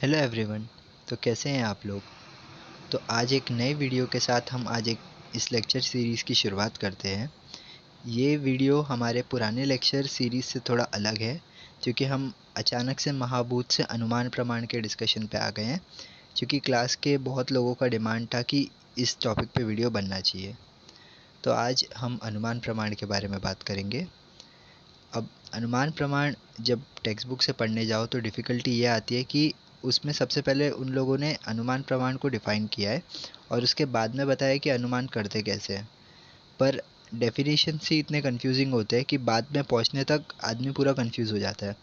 Hello everyone. तो कैसे हैं आप लोग। तो आज एक नए वीडियो के साथ हम आज एक इस लेक्चर सीरीज़ की शुरुआत करते हैं। ये वीडियो हमारे पुराने लेक्चर सीरीज़ से थोड़ा अलग है क्योंकि हम अचानक से महाभूत से अनुमान प्रमाण के डिस्कशन पे आ गए हैं, क्योंकि क्लास के बहुत लोगों का डिमांड था कि इस टॉपिक पे वीडियो बनना चाहिए। तो आज हम अनुमान प्रमाण के बारे में बात करेंगे। अब अनुमान प्रमाण जब टेक्स्ट बुक से पढ़ने जाओ तो डिफ़िकल्टी ये आती है कि उसमें सबसे पहले उन लोगों ने अनुमान प्रमाण को डिफ़ाइन किया है और उसके बाद में बताया कि अनुमान करते कैसे हैं। पर डेफिनेशन से इतने कंफ्यूजिंग होते हैं कि बाद में पहुंचने तक आदमी पूरा कंफ्यूज हो जाता है।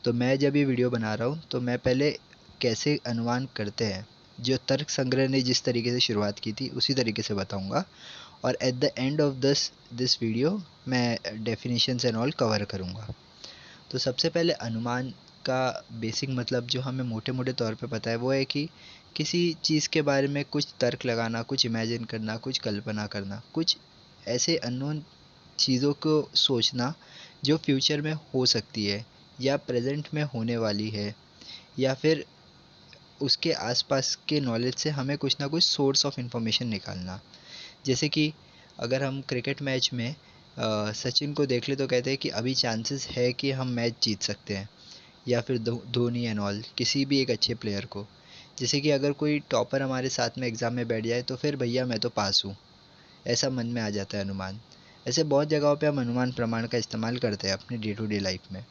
तो मैं जब ये वीडियो बना रहा हूँ तो मैं पहले कैसे अनुमान करते हैं, जो तर्क संग्रह ने जिस तरीके से शुरुआत की थी उसी तरीके से बताऊँगा, और at the end of this video मैं डेफिनेशंस एंड ऑल कवर करूँगा। तो सबसे पहले अनुमान का बेसिक मतलब जो हमें मोटे मोटे तौर पे पता है वो है कि किसी चीज़ के बारे में कुछ तर्क लगाना, कुछ इमेजिन करना, कुछ कल्पना करना, कुछ ऐसे अननोन चीज़ों को सोचना जो फ्यूचर में हो सकती है या प्रेजेंट में होने वाली है, या फिर उसके आसपास के नॉलेज से हमें कुछ ना कुछ सोर्स ऑफ इंफॉर्मेशन निकालना। जैसे कि अगर हम क्रिकेट मैच में सचिन को देख ले तो कहते हैं कि अभी चांसेस है कि हम मैच जीत सकते हैं, या फिर धोनी एंड ऑल, किसी भी एक अच्छे प्लेयर को। जैसे कि अगर कोई टॉपर हमारे साथ में एग्ज़ाम में बैठ जाए तो फिर भैया मैं तो पास हूँ, ऐसा मन में आ जाता है अनुमान। ऐसे बहुत जगहों पे हम अनुमान प्रमाण का इस्तेमाल करते हैं अपनी डे टू डे लाइफ में।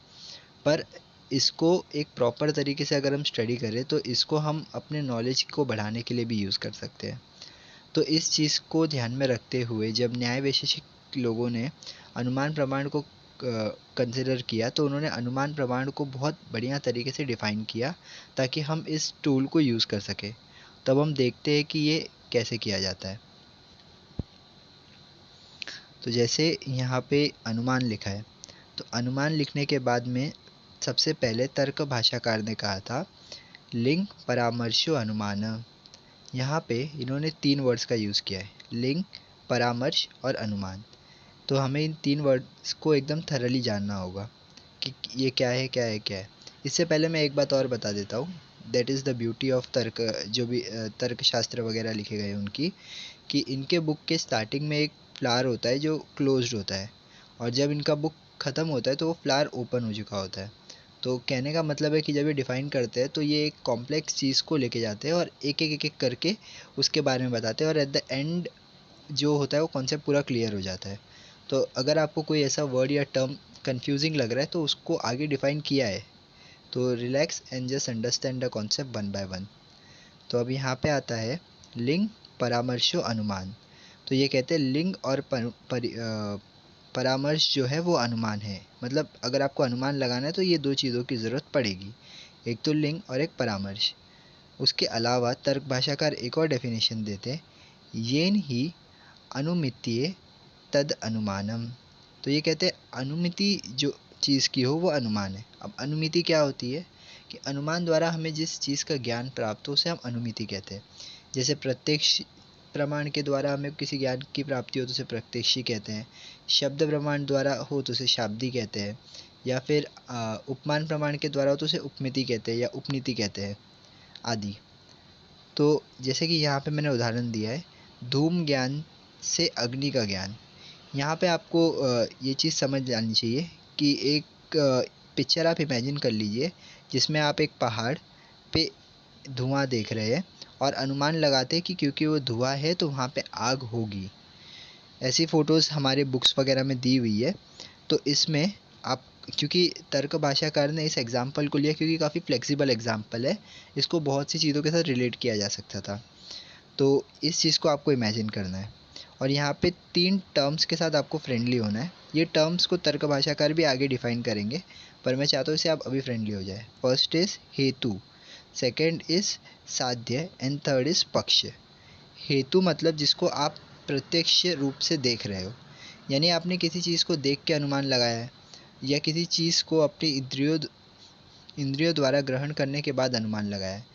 पर इसको एक प्रॉपर तरीके से अगर हम स्टडी करें तो इसको हम अपने नॉलेज को बढ़ाने के लिए भी यूज़ कर सकते हैं। तो इस चीज़ को ध्यान में रखते हुए जब न्याय वैशेषिक लोगों ने अनुमान प्रमाण को कंसिडर किया तो उन्होंने अनुमान प्रमाण को बहुत बढ़िया तरीके से डिफ़ाइन किया ताकि हम इस टूल को यूज़ कर सकें। तब हम देखते हैं कि ये कैसे किया जाता है। तो जैसे यहाँ पे अनुमान लिखा है, तो अनुमान लिखने के बाद में सबसे पहले तर्क भाषाकार ने कहा था लिंग परामर्शो अनुमान। यहाँ पे इन्होंने 3 वर्ड्स का यूज़ किया है, लिंग, परामर्श और अनुमान। तो हमें इन 3 वर्ड्स को एकदम थरली जानना होगा कि ये क्या है, क्या है, क्या है। इससे पहले मैं एक बात और बता देता हूँ, that is the beauty of तर्क, जो भी तर्कशास्त्र वगैरह लिखे गए हैं उनकी, कि इनके बुक के स्टार्टिंग में एक फ्लावर होता है जो क्लोज्ड होता है, और जब इनका बुक ख़त्म होता है तो वो फ्लावर ओपन हो चुका होता है। तो कहने का मतलब है कि जब ये डिफ़ाइन करते हैं तो ये एक कॉम्प्लेक्स चीज़ को लेके जाते हैं और एक एक करके उसके बारे में बताते हैं, और एट द एंड जो होता है वो कॉन्सेप्ट पूरा क्लियर हो जाता है। तो अगर आपको कोई ऐसा वर्ड या टर्म कंफ्यूजिंग लग रहा है तो उसको आगे डिफ़ाइन किया है, तो relax and just understand the concept one by one. तो अब यहाँ पे आता है लिंग, परामर्शो, अनुमान। तो ये कहते हैं लिंग और परामर्श जो है वो अनुमान है। मतलब अगर आपको अनुमान लगाना है तो ये 2 चीज़ों की ज़रूरत पड़ेगी, एक तो लिंग और एक परामर्श। उसके अलावा तर्क भाषाकार एक और डेफिनेशन देते हैं, येन ही अनुमितिये तद अनुमानम। तो ये कहते हैं अनुमिति जो चीज़ की हो वो अनुमान है। अब अनुमिति क्या होती है कि अनुमान द्वारा हमें जिस चीज़ का ज्ञान प्राप्त हो उसे हम अनुमिति कहते हैं। जैसे प्रत्यक्ष प्रमाण के द्वारा हमें किसी ज्ञान की प्राप्ति हो तो उसे प्रत्यक्षी कहते हैं, शब्द प्रमाण द्वारा हो तो उसे शाब्दी कहते हैं, या फिर उपमान प्रमाण के द्वारा हो तो उसे उपमिति कहते हैं या उपनीति कहते हैं आदि। तो जैसे कि यहाँ पे मैंने उदाहरण दिया है, धूम ज्ञान से अग्नि का ज्ञान। यहाँ पे आपको ये चीज़ समझ जानी चाहिए कि एक पिक्चर आप इमेजिन कर लीजिए जिसमें आप एक पहाड़ पे धुआं देख रहे हैं और अनुमान लगाते हैं कि क्योंकि वो धुआं है तो वहाँ पे आग होगी। ऐसी फ़ोटोज़ हमारे बुक्स वगैरह में दी हुई है। तो इसमें आप, क्योंकि तर्क भाषाकार ने इस एग्ज़ाम्पल को लिया क्योंकि काफ़ी फ्लेक्सिबल एग्ज़ाम्पल है, इसको बहुत सी चीज़ों के साथ रिलेट किया जा सकता था। तो इस चीज़ को आपको इमेजिन करना है और यहाँ पे 3 टर्म्स के साथ आपको फ्रेंडली होना है। ये टर्म्स को तर्क भाषाकार भी आगे डिफ़ाइन करेंगे, पर मैं चाहता हूँ इससे आप अभी फ्रेंडली हो जाए। फर्स्ट इज़ हेतु, सेकंड इज़ साध्य एंड थर्ड इज़ पक्ष। हेतु मतलब जिसको आप प्रत्यक्ष रूप से देख रहे हो, यानी आपने किसी चीज़ को देख के अनुमान लगाया है या किसी चीज़ को अपनी इंद्रियों द्वारा ग्रहण करने के बाद अनुमान लगाया है।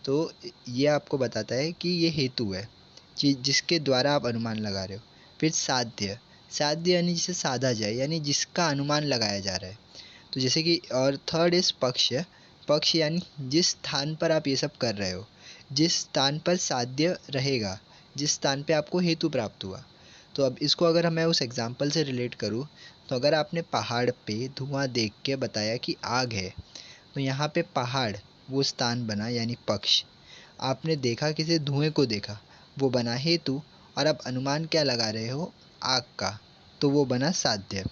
तो ये आपको बताता है कि ये हेतु है जिसके द्वारा आप अनुमान लगा रहे हो। फिर साध्य, साध्य यानी जिसे साधा जाए, यानी जिसका अनुमान लगाया जा रहा है। तो जैसे कि, और थर्ड इज़ पक्ष, पक्ष यानी जिस स्थान पर आप ये सब कर रहे हो, जिस स्थान पर साध्य रहेगा, जिस स्थान पे आपको हेतु प्राप्त हुआ। तो अब इसको अगर मैं उस एग्जाम्पल से रिलेट करूँ, तो अगर आपने पहाड़ पे धुआं देख के बताया कि आग है, तो यहाँ पे पहाड़ वो स्थान बना यानी पक्ष। आपने देखा किसी धुएं को देखा, वो बना हेतु। और अब अनुमान क्या लगा रहे हो, आग का, तो वो बना साध्य।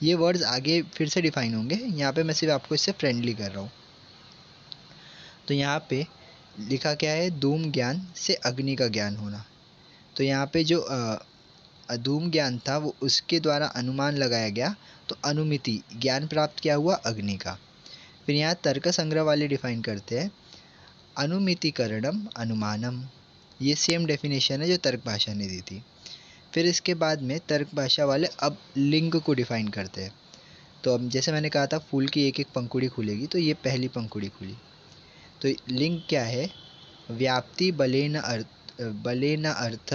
ये वर्ड्स आगे फिर से डिफाइन होंगे, यहाँ पे मैं सिर्फ आपको इससे फ्रेंडली कर रहा हूँ। तो यहाँ पे लिखा क्या है, धूम ज्ञान से अग्नि का ज्ञान होना। तो यहाँ पे जो अधूम ज्ञान था वो उसके द्वारा अनुमान लगाया गया, तो अनुमिति ज्ञान प्राप्त क्या हुआ, अग्नि का। फिर यहाँ तर्क संग्रह वाले डिफाइन करते हैं, अनुमितिकरणम अनुमानम। ये सेम डेफिनेशन है जो तर्क भाषा ने दी थी। फिर इसके बाद में तर्क भाषा वाले अब लिंग को डिफाइन करते हैं। तो अब जैसे मैंने कहा था फूल की एक एक पंखुड़ी खुलेगी, तो ये पहली पंखुड़ी खुली। तो लिंग क्या है, व्याप्ति बलेन अर्थ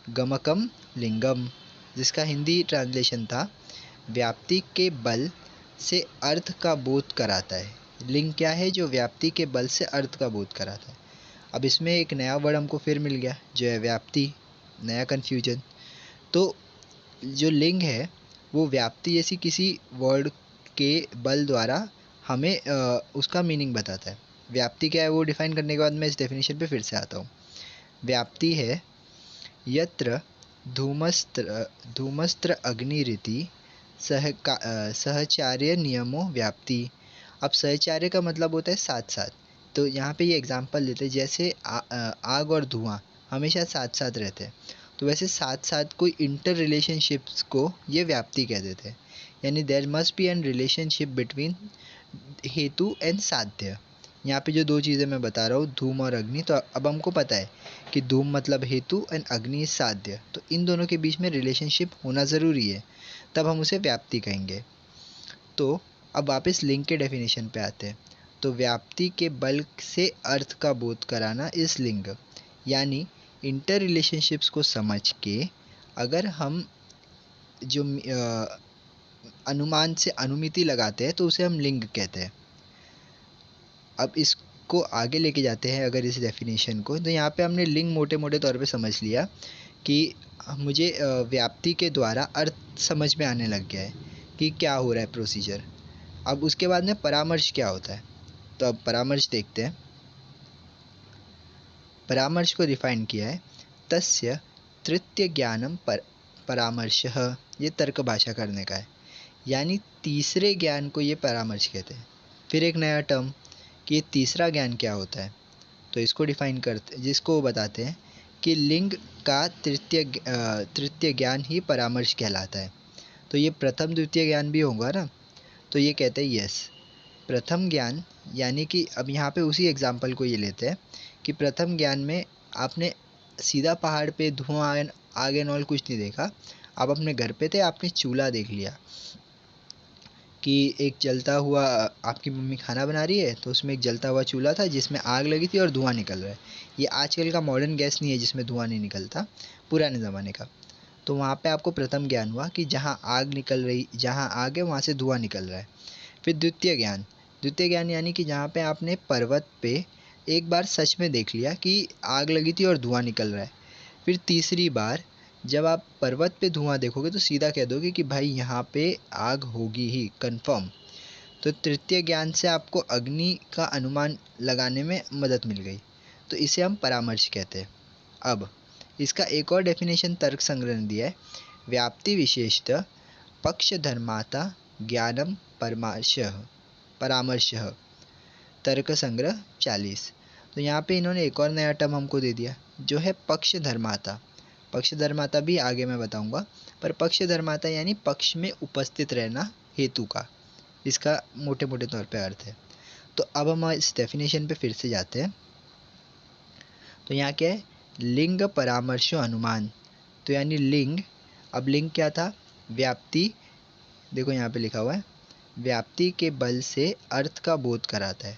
गमकम लिंगम, जिसका हिंदी ट्रांसलेशन था व्याप्ति के बल से अर्थ का बोध कराता है। लिंग क्या है, जो व्याप्ति के बल से अर्थ का बोध कराता है। अब इसमें एक नया वर्ड हमको फिर मिल गया जो है व्याप्ति, नया कन्फ्यूजन। तो जो लिंग है वो व्याप्ति जैसी किसी वर्ड के बल द्वारा हमें उसका मीनिंग बताता है। व्याप्ति क्या है वो डिफाइन करने के बाद मैं इस डेफिनेशन पे फिर से आता हूँ। व्याप्ति है यत्र धूमस्त्र अग्निरिति सहचार्य नियमों व्याप्ति। अब सहचार्य का मतलब होता है साथ साथ। तो यहाँ पे ये एग्जांपल लेते हैं, जैसे आग और धुआं हमेशा साथ साथ रहते हैं, तो वैसे साथ साथ कोई इंटर रिलेशनशिप्स को ये व्याप्ति कह देते हैं। यानी there must be an relationship between हेतु एंड साध्य। यहाँ पे जो दो चीज़ें मैं बता रहा हूँ, धूम और अग्नि, तो अब हमको पता है कि धूम मतलब हेतु एंड अग्नि साध्य, तो इन दोनों के बीच में रिलेशनशिप होना ज़रूरी है, तब हम उसे व्याप्ति कहेंगे। तो अब वापस लिंग के डेफिनेशन पे आते हैं। तो व्याप्ति के बल से अर्थ का बोध कराना इस लिंग, यानी इंटर रिलेशनशिप्स को समझ के अगर हम जो अनुमान से अनुमिति लगाते हैं तो उसे हम लिंग कहते हैं। अब इसको आगे लेके जाते हैं अगर इस डेफिनेशन को, तो यहाँ पे हमने लिंग मोटे मोटे तौर पे समझ लिया कि मुझे व्याप्ति के द्वारा अर्थ समझ में आने लग गया है कि क्या हो रहा है प्रोसीजर। अब उसके बाद में परामर्श क्या होता है, तो अब परामर्श देखते हैं। परामर्श को डिफाइन किया है, तस्य तृतीय ज्ञानम परामर्शः, ये तर्क भाषा करने का है, यानी तीसरे ज्ञान को ये परामर्श कहते हैं। फिर एक नया टर्म कि ये तीसरा ज्ञान क्या होता है, तो इसको डिफाइन करते, जिसको बताते हैं कि लिंग का तृतीय ज्ञान ही परामर्श कहलाता है। तो ये प्रथम द्वितीय ज्ञान भी होगा ना, तो ये कहते हैं यस प्रथम ज्ञान, यानी कि अब यहाँ पे उसी एग्जाम्पल को ये लेते हैं कि प्रथम ज्ञान में आपने सीधा पहाड़ पे धुआं आग एंड ऑल कुछ नहीं देखा, आप अपने घर पे थे, आपने चूल्हा देख लिया कि एक जलता हुआ, आपकी मम्मी खाना बना रही है तो उसमें एक जलता हुआ चूल्हा था जिसमें आग लगी थी और धुआं निकल रहा है। ये आजकल का मॉडर्न गैस नहीं है जिसमें धुआं नहीं निकलता, पुराने ज़माने का। तो वहाँ पे आपको प्रथम ज्ञान हुआ कि जहाँ आग निकल रही, जहाँ आग है वहाँ से धुआं निकल रहा है। फिर द्वितीय ज्ञान यानी कि जहाँ पे आपने पर्वत पे एक बार सच में देख लिया कि आग लगी थी और धुआं निकल रहा है। फिर तीसरी बार जब आप पर्वत पे धुआं देखोगे तो सीधा कह दोगे कि भाई यहाँ पे आग होगी ही, कंफर्म। तो तृतीय ज्ञान से आपको अग्नि का अनुमान लगाने में मदद मिल गई, तो इसे हम परामर्श कहते हैं। अब इसका एक और डेफिनेशन तर्क संग्रह ने दिया है, व्याप्ति विशेषतः पक्ष धर्माता ज्ञानम परामर्शः, तर्क संग्रह 40। तो यहाँ पे इन्होंने एक और नया टर्म हमको दे दिया जो है पक्ष धर्माता। पक्ष धर्माता भी आगे मैं बताऊंगा, पर पक्ष धर्माता यानी पक्ष में उपस्थित रहना हेतु का, इसका मोटे मोटे तौर पे अर्थ है। तो अब हम इस डेफिनेशन पे फिर से जाते हैं। तो यहाँ क्या है, लिंग परामर्शो अनुमान, तो यानी लिंग, अब लिंग क्या था, व्याप्ति, देखो यहाँ पे लिखा हुआ है व्याप्ति के बल से अर्थ का बोध कराता है,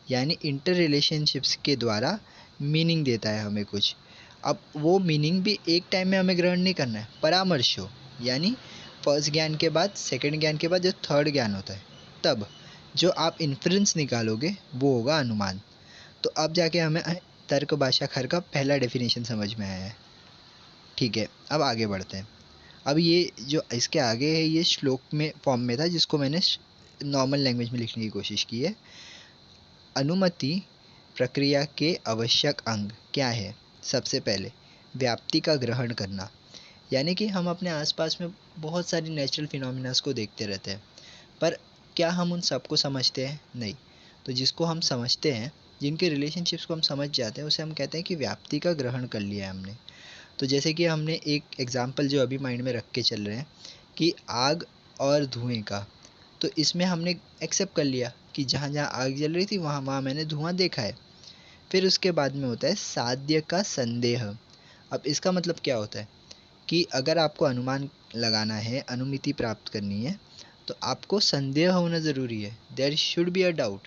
यानी इंटर रिलेशनशिप्स के द्वारा मीनिंग देता है हमें कुछ। अब वो मीनिंग भी एक टाइम में हमें ग्रहण नहीं करना है, परामर्श हो, यानी फर्स्ट ज्ञान के बाद, सेकंड ज्ञान के बाद जो थर्ड ज्ञान होता है तब, जो आप इन्फ्रेंस निकालोगे वो होगा अनुमान। तो अब जाके हमें तर्क भाषा खर का पहला डेफिनेशन समझ में आया है। ठीक है, अब आगे बढ़ते हैं। अब ये जो इसके आगे है ये श्लोक में फॉर्म में था, जिसको मैंने नॉर्मल लैंग्वेज में लिखने की कोशिश की है। अनुमति प्रक्रिया के आवश्यक अंग क्या है? सबसे पहले व्याप्ति का ग्रहण करना, यानी कि हम अपने आसपास में बहुत सारी नेचुरल फिनोमिनास को देखते रहते हैं, पर क्या हम उन सबको समझते हैं? नहीं। तो जिसको हम समझते हैं, जिनके रिलेशनशिप्स को हम समझ जाते हैं, उसे हम कहते हैं कि व्याप्ति का ग्रहण कर लिया है हमने। तो जैसे कि हमने एक एग्जांपल जो अभी माइंड में रख के चल रहे हैं कि आग और धुएं का, तो इसमें हमने एक्सेप्ट कर लिया कि जहाँ जहाँ आग जल रही थी वहाँ वहाँ मैंने धुआं देखा है। फिर उसके बाद में होता है साध्य का संदेह। अब इसका मतलब क्या होता है कि अगर आपको अनुमान लगाना है, अनुमिति प्राप्त करनी है, तो आपको संदेह होना ज़रूरी है। There should be a doubt,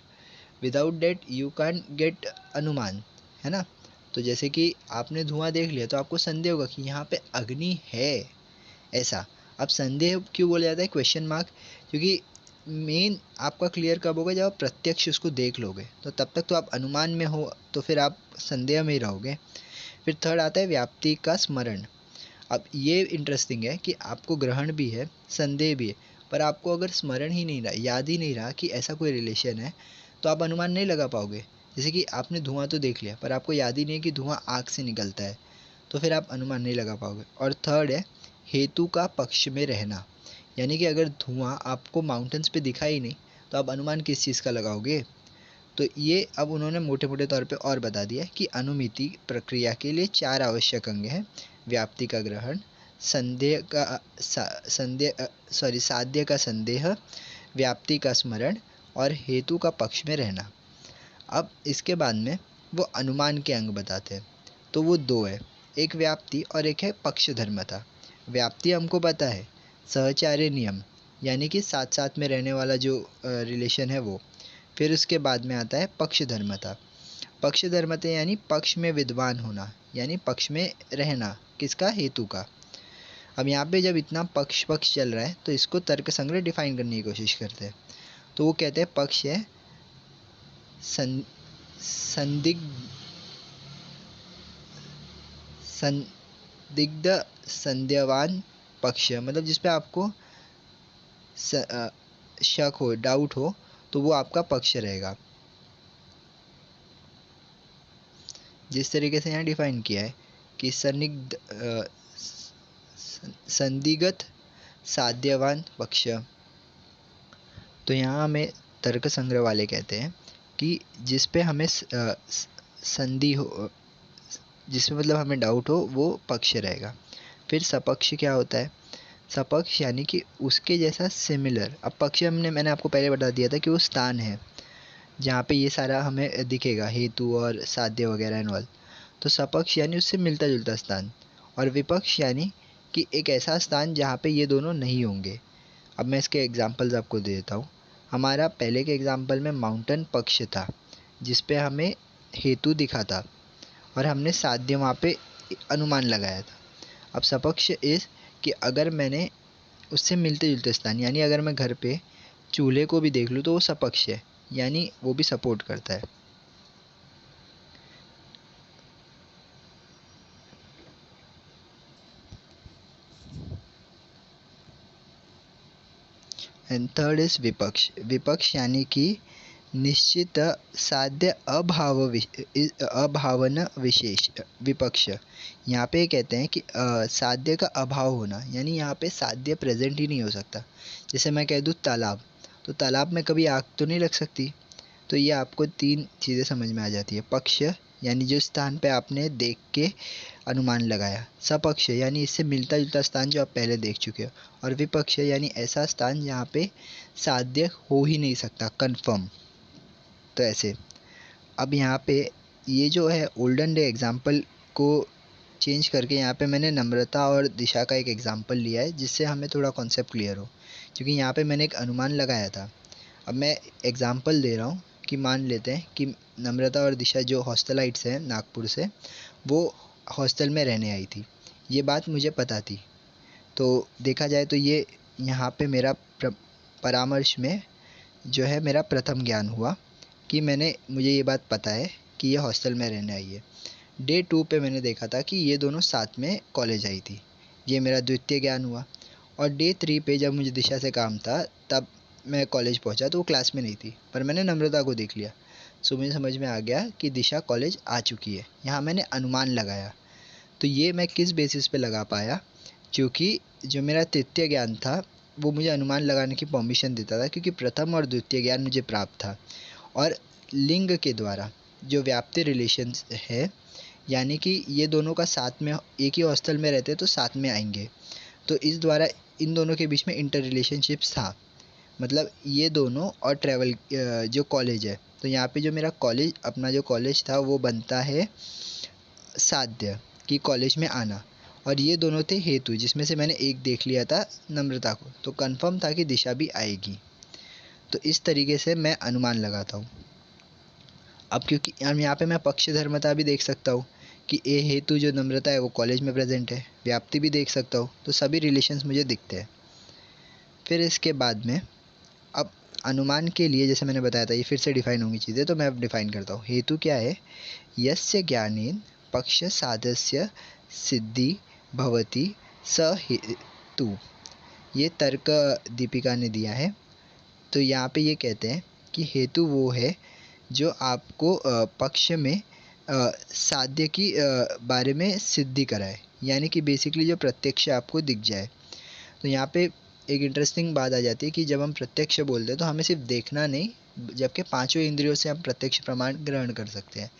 without that you can get अनुमान, है ना। तो जैसे कि आपने धुआं देख लिया तो आपको संदेह होगा कि यहाँ पे अग्नि है, ऐसा। अब संदेह क्यों बोला जाता है, क्वेश्चन मार्क? क्योंकि मेन आपका क्लियर कब होगा, जब आप प्रत्यक्ष उसको देख लोगे। तो तब तक तो आप अनुमान में हो, तो फिर आप संदेह में ही रहोगे। फिर थर्ड आता है व्याप्ति का स्मरण। अब ये इंटरेस्टिंग है कि आपको ग्रहण भी है, संदेह भी है, पर आपको अगर स्मरण ही नहीं रहा, याद ही नहीं रहा कि ऐसा कोई रिलेशन है, तो आप अनुमान नहीं लगा पाओगे। जैसे कि आपने धुआं तो देख लिया, पर आपको याद ही नहीं है कि धुआं आग से निकलता है, तो फिर आप अनुमान नहीं लगा पाओगे। और थर्ड है हेतु का पक्ष में रहना, यानी कि अगर धुआं आपको माउंटेन्स पे दिखा ही नहीं, तो आप अनुमान किस चीज़ का लगाओगे? तो ये अब उन्होंने मोटे मोटे तौर पे और बता दिया कि अनुमिति प्रक्रिया के लिए 4 आवश्यक अंग हैं: व्याप्ति का ग्रहण, संदेह का साध्य का संदेह, व्याप्ति का स्मरण और हेतु का पक्ष में रहना। अब इसके बाद में वो अनुमान के अंग बताते हैं। तो वो दो है, एक व्याप्ति और एक है पक्षधर्मता। व्याप्ति हमको पता है, सहचार्य नियम, यानी कि साथ साथ में रहने वाला जो रिलेशन है वो। फिर उसके बाद में आता है पक्षधर्मता। पक्षधर्मता यानी पक्ष में विद्वान होना, यानी पक्ष में रहना, किसका? हेतु का। अब यहाँ पे जब इतना पक्ष पक्ष चल रहा है, तो इसको तर्क संग्रह डिफाइन करने की कोशिश करते हैं। तो वो कहते हैं पक्ष है संदिग्ध संदिग्ध संदेहवान पक्ष, मतलब जिस पे आपको शक हो, डाउट हो, तो वो आपका पक्ष रहेगा। जिस तरीके से यहाँ डिफाइन किया है कि संदिग्ध साध्यवान पक्ष, तो यहाँ हमें तर्क संग्रह वाले कहते हैं कि जिस पे हमें संधि हो, जिसमें मतलब हमें डाउट हो, वो पक्ष रहेगा। फिर सपक्ष क्या होता है? सपक्ष यानी कि उसके जैसा सिमिलर। अब पक्ष मैंने आपको पहले बता दिया था कि वो स्थान है जहाँ पे ये सारा हमें दिखेगा, हेतु और साध्य वगैरह एंड ऑल। तो सपक्ष यानी उससे मिलता जुलता स्थान। और विपक्ष यानी कि एक ऐसा स्थान जहाँ पे ये दोनों नहीं होंगे। अब मैं इसके एग्जांपल्स आपको दे देता हूँ। हमारा पहले के एग्जांपल में माउंटेन पक्ष था, जिस पे हमें हेतु दिखा था और हमने साध्य वहाँ पे अनुमान लगाया था। अब सपक्ष इस कि अगर मैंने उससे मिलते जुलते स्थान, यानी अगर मैं घर पे चूल्हे को भी देख लूँ तो वो सपक्ष है, यानी वो भी सपोर्ट करता है। एंड थर्ड इज विपक्ष। विपक्ष यानी कि निश्चित साध्य अभावन विशेष विपक्ष। यहाँ पे कहते हैं कि साध्य का अभाव होना, यानी यहाँ पे साध्य प्रेजेंट ही नहीं हो सकता। जैसे मैं कह दूँ तालाब, तो तालाब में कभी आग तो नहीं लग सकती। तो ये आपको 3 चीज़ें समझ में आ जाती है। पक्ष यानी जो स्थान पे आपने देख के अनुमान लगाया, सपक्ष यानी इससे मिलता जुलता स्थान जो आप पहले देख चुके हो, और विपक्ष यानी ऐसा स्थान जहाँ पे साध्य हो ही नहीं सकता, कन्फर्म। तो ऐसे अब यहाँ पे ये जो है ओल्डन डे एग्जाम्पल को चेंज करके यहाँ पे मैंने नम्रता और दिशा का एक एग्जाम्पल लिया है, जिससे हमें थोड़ा कॉन्सेप्ट क्लियर हो। क्योंकि यहाँ पे मैंने एक अनुमान लगाया था। अब मैं एग्जाम्पल दे रहा हूँ कि मान लेते हैं कि नम्रता और दिशा जो हॉस्टलाइट्स हैं नागपुर से, वो हॉस्टल में रहने आई थी। ये बात मुझे पता थी। तो देखा जाए तो ये यहाँ पे मेरा परामर्श में जो है मेरा प्रथम ज्ञान हुआ कि मुझे ये बात पता है कि ये हॉस्टल में रहने आई है। डे 2 पे मैंने देखा था कि ये दोनों साथ में कॉलेज आई थी। ये मेरा द्वितीय ज्ञान हुआ। और डे 3 पे जब मुझे दिशा से काम था तब मैं कॉलेज पहुंचा तो वो क्लास में नहीं थी, पर मैंने नम्रता को देख लिया। सो मुझे समझ में आ गया कि दिशा कॉलेज आ चुकी है। यहाँ मैंने अनुमान लगाया। तो ये मैं किस बेसिस पे लगा पाया, क्योंकि जो मेरा तृतीय ज्ञान था वो मुझे अनुमान लगाने की परमिशन देता था, क्योंकि प्रथम और द्वितीय ज्ञान मुझे प्राप्त था। और लिंग के द्वारा जो व्याप्ति रिलेशंस है, यानी कि ये दोनों का साथ में एक ही हॉस्टल में रहते तो साथ में आएंगे, तो इस द्वारा इन दोनों के बीच में इंटर रिलेशनशिप्स था। मतलब ये दोनों और ट्रैवल जो कॉलेज है, तो यहाँ पे जो मेरा कॉलेज अपना जो कॉलेज था वो बनता है साध्य कि कॉलेज में आना। और ये दोनों थे हेतु, जिसमें से मैंने एक देख लिया था नम्रता को, तो कंफर्म था कि दिशा भी आएगी। तो इस तरीके से मैं अनुमान लगाता हूँ। अब क्योंकि यहाँ पे मैं पक्षधर्मता भी देख सकता हूँ कि ए हेतु जो नम्रता है वो कॉलेज में प्रेजेंट है, व्याप्ति भी देख सकता हूँ, तो सभी रिलेशंस मुझे दिखते हैं। फिर इसके बाद में अब अनुमान के लिए जैसे मैंने बताया था, ये फिर से डिफाइन होंगी चीज़ें, तो मैं अब डिफाइन करता हूँ। हेतु क्या है? यस्य ज्ञानेन पक्ष साधस्य सिद्धि भवति स हेतु। ये तर्क दीपिका ने दिया है। तो यहाँ पे ये कहते हैं कि हेतु वो है जो आपको पक्ष में साध्य की बारे में सिद्धि कराए, यानी कि बेसिकली जो प्रत्यक्ष आपको दिख जाए। तो यहाँ पे एक इंटरेस्टिंग बात आ जाती है कि जब हम प्रत्यक्ष बोलते हैं तो हमें सिर्फ देखना नहीं, जबकि पांचों इंद्रियों से हम प्रत्यक्ष प्रमाण ग्रहण कर सकते हैं।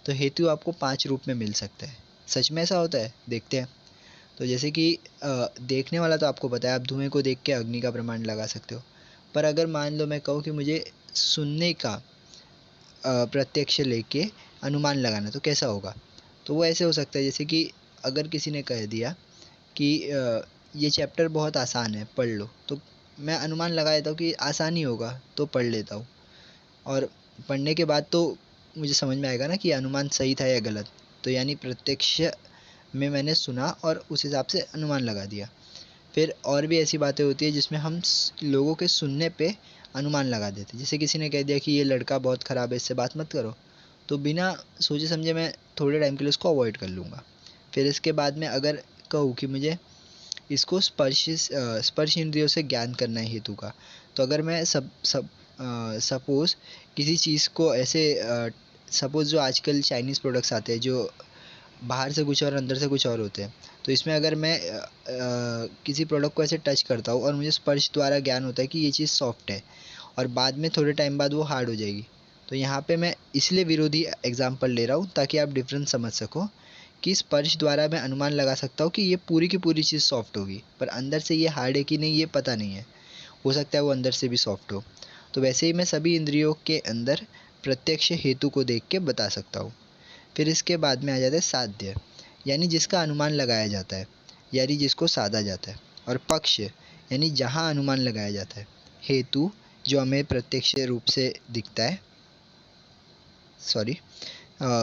तो हेतु आपको 5 रूप में मिल सकता है। सच में ऐसा होता है? देखते हैं। तो जैसे कि देखने वाला तो आपको पता है, आप धुएं को देख के अग्नि का प्रमाण लगा सकते हो। पर अगर मान लो मैं कहूँ कि मुझे सुनने का प्रत्यक्ष लेके अनुमान लगाना, तो कैसा होगा? तो वो ऐसे हो सकता है जैसे कि अगर किसी ने कह दिया कि ये चैप्टर बहुत आसान है, पढ़ लो, तो मैं अनुमान लगा लेता हूँ कि आसान ही होगा, तो पढ़ लेता हूँ। और पढ़ने के बाद तो मुझे समझ में आएगा ना कि अनुमान सही था या गलत। तो यानी प्रत्यक्ष में मैंने सुना और उस हिसाब से अनुमान लगा दिया। फिर और भी ऐसी बातें होती है जिसमें हम लोगों के सुनने पे अनुमान लगा देते हैं। जैसे किसी ने कह दिया कि ये लड़का बहुत ख़राब है, इससे बात मत करो, तो बिना सोचे समझे मैं थोड़े टाइम के लिए उसको अवॉइड कर लूँगा। फिर इसके बाद में अगर कहूँ कि मुझे इसको स्पर्श इंद्रियों से ज्ञान करना है हेतु का, तो अगर मैं सपोज़ किसी चीज़ को ऐसे सपोज़ जो आजकल चाइनीज़ प्रोडक्ट्स आते हैं जो बाहर से कुछ और अंदर से कुछ और होते हैं, तो इसमें अगर मैं किसी प्रोडक्ट को ऐसे टच करता हूँ और मुझे स्पर्श द्वारा ज्ञान होता है कि ये चीज़ सॉफ्ट है और बाद में थोड़े टाइम बाद वो हार्ड हो जाएगी, तो यहाँ पे मैं इसलिए विरोधी एग्जांपल ले रहा हूँ ताकि आप डिफरेंस समझ सको कि स्पर्श द्वारा मैं अनुमान लगा सकता हूँ कि ये पूरी की पूरी चीज़ सॉफ्ट होगी, पर अंदर से ये हार्ड है कि नहीं ये पता नहीं है, हो सकता है वो अंदर से भी सॉफ्ट हो। तो वैसे ही मैं सभी इंद्रियों के अंदर प्रत्यक्ष हेतु को देख के बता सकता हूँ। फिर इसके बाद में आ जाता है साध्य, यानी जिसका अनुमान लगाया जाता है, यानी जिसको साधा जाता है। और पक्ष यानी जहाँ अनुमान लगाया जाता है। हेतु जो हमें प्रत्यक्ष रूप से दिखता है,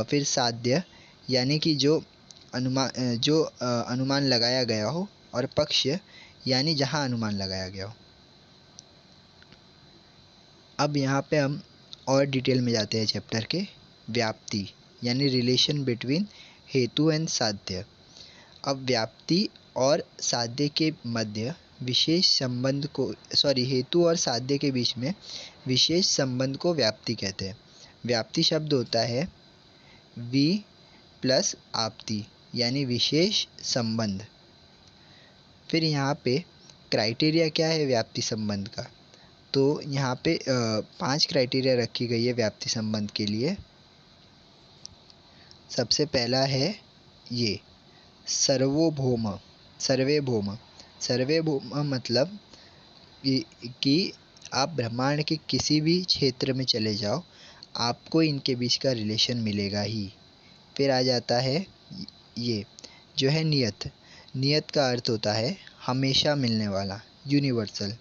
फिर साध्य यानी कि जो अनुमान लगाया गया हो, और पक्ष यानी जहाँ अनुमान लगाया गया हो। अब यहाँ पे हम और डिटेल में जाते हैं चैप्टर के। व्याप्ति यानी रिलेशन बिटवीन हेतु एंड साध्य। अब व्याप्ति और साध्य के मध्य विशेष संबंध को हेतु और साध्य के बीच में विशेष संबंध को व्याप्ति कहते हैं। व्याप्ति शब्द होता है वि प्लस आपत्ति यानी विशेष संबंध। फिर यहाँ पे क्राइटेरिया क्या है व्याप्ति संबंध का? तो यहाँ पे 5 क्राइटेरिया रखी गई है व्याप्ति संबंध के लिए। सबसे पहला है ये सर्वभौम। सर्वभौम मतलब कि आप ब्रह्मांड के किसी भी क्षेत्र में चले जाओ, आपको इनके बीच का रिलेशन मिलेगा ही। फिर आ जाता है ये जो है नियत। नियत का अर्थ होता है हमेशा मिलने वाला, यूनिवर्सल।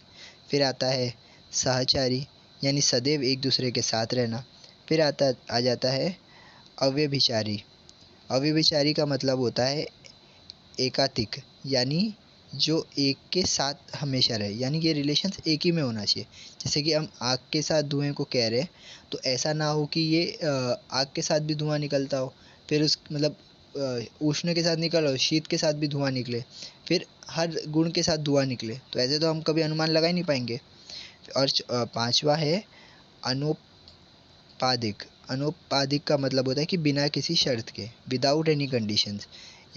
फिर आता है सहचारी यानी सदैव एक दूसरे के साथ रहना। फिर आ जाता है अव्यभिचारी। अव्यभिचारी का मतलब होता है एकाधिक, यानी जो एक के साथ हमेशा रहे, यानी ये रिलेशंस एक ही में होना चाहिए। जैसे कि हम आग के साथ धुएं को कह रहे हैं, तो ऐसा ना हो कि ये आग के साथ भी धुआं निकलता हो, फिर उस मतलब उष्ण के साथ निकल हो, शीत के साथ भी धुआं निकले, फिर हर गुण के साथ धुआं निकले, तो ऐसे तो हम कभी अनुमान लगा ही नहीं पाएंगे। और पांचवा है अनौपादिक। अनौपादिक का मतलब होता है कि बिना किसी शर्त के, विदाउट एनी कंडीशंस।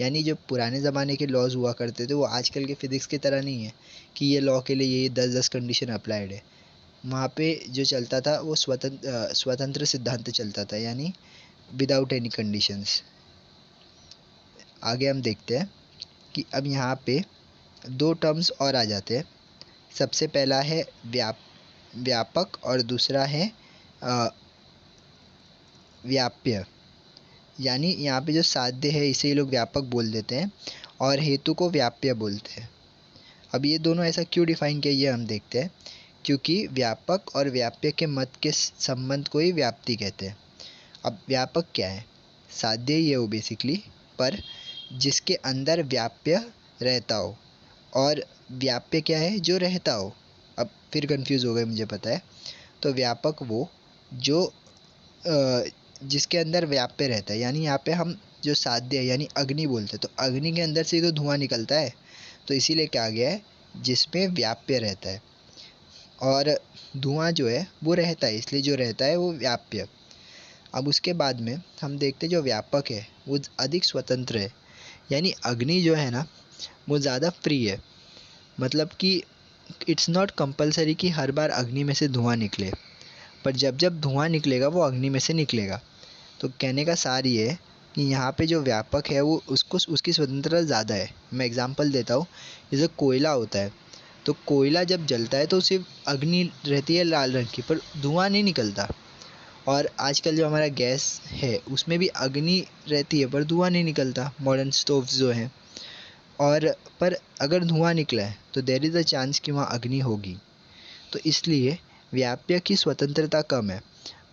यानी जो पुराने ज़माने के लॉज हुआ करते थे वो आजकल के फिज़िक्स की तरह नहीं है कि ये लॉ के लिए ये 10-10 कंडीशन अप्लाइड है। वहाँ पे जो चलता था वो स्वतंत्र सिद्धांत चलता था, यानी विदाउट एनी कंडीशंस। आगे हम देखते हैं कि अब यहाँ पे दो टर्म्स और आ जाते हैं। सबसे पहला है व्यापक और दूसरा है व्याप्य। यानी यहाँ पे जो साध्य है इसे ये लोग व्यापक बोल देते हैं और हेतु को व्याप्य बोलते हैं। अब ये दोनों ऐसा क्यों डिफाइन किया ये हम देखते हैं। क्योंकि व्यापक और व्याप्य के मत के संबंध को ही व्याप्ति कहते हैं। अब व्यापक क्या है? साध्य ही है वो बेसिकली, पर जिसके अंदर व्याप्य रहता हो। और व्याप्य क्या है? जो रहता हो। अब फिर कंफ्यूज हो गए, मुझे पता है। तो व्यापक वो जो जिसके अंदर व्याप्य रहता है, यानी यहाँ पे हम जो साध्य है यानी अग्नि बोलते हैं, तो अग्नि के अंदर से ही तो धुआं निकलता है, तो इसीलिए क्या आ गया है, जिसमें व्याप्य रहता है। और धुआं जो है वो रहता है, इसलिए जो रहता है वो व्याप्य। अब उसके बाद में हम देखते हैं जो व्यापक है वो अधिक स्वतंत्र है। यानी अग्नि जो है ना वो ज़्यादा फ्री है। मतलब कि इट्स नॉट कंपलसरी कि हर बार अग्नि में से धुआं निकले, पर जब जब धुआं निकलेगा वो अग्नि में से निकलेगा। तो कहने का सार ये है कि यहाँ पे जो व्यापक है वो उसकी स्वतंत्रता ज़्यादा है। मैं एग्जांपल देता हूँ, जैसे कोयला होता है, तो कोयला जब जलता है तो सिर्फ अग्नि रहती है लाल रंग की, पर धुआं नहीं निकलता। और आजकल जो हमारा गैस है उसमें भी अग्नि रहती है पर धुआं नहीं निकलता, मॉडर्न स्टोव्स जो हैं। और पर अगर धुआं निकला है तो देयर इज़ अ चांस कि वहाँ अग्नि होगी। तो इसलिए व्याप्य की स्वतंत्रता कम है